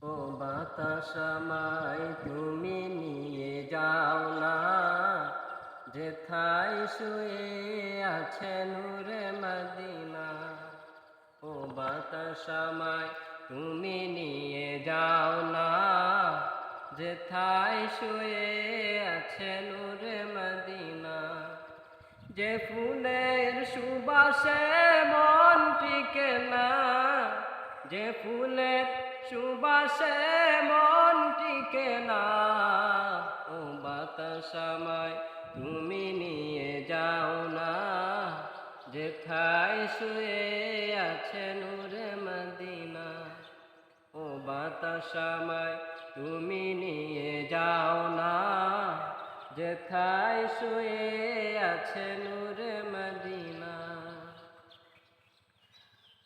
ও বাতাস আমায় তুমি নিয়ে যাও না, যেথায় শুয়ে আছে নূরে মদিনা। ও বাতাস আমায় তুমি নিয়ে যাও না, যেথায় শুয়ে আছে নূরে মদিনা। যে ফুলের সুবাসে মন টিকে না, যে ফুলের সুবাসে মন টিকে না। ও বাতাস আমায় তুমি নিয়ে যাও না, যেথায় শুয়ে আছে নূরে মদিনা। ও বাতাস আমায় তুমি নিয়ে যাও না, যেথায় শুয়ে আছে নূরে মদিনা।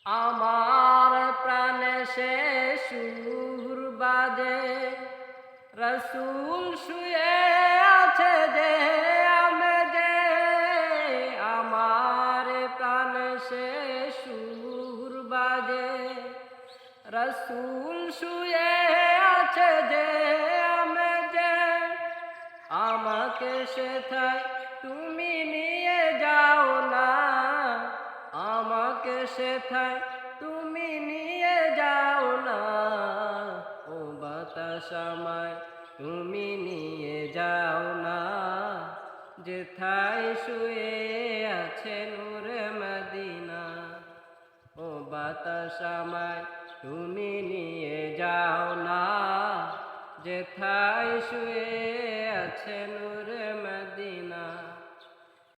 আমার প্রাণে সে সুর বাজে, রসুল শুয়ে আছে যে আমি যে। আমার প্রাণে সে সুর বাজে, রসুল শুয়ে আছে যে আমি যে। আমাকে সেথায় তুমি নিয়ে যাও না, আমাকে সেথায় তুমি নিয়ে যাও না। ও বাতাস আমায় তুমি নিয়ে যাও না, যেথায় শুয়ে আছে নূরে মদিনা। ও বাতাস আমায় তুমি নিয়ে যাও না, যেথায় শুয়ে আছে নূরে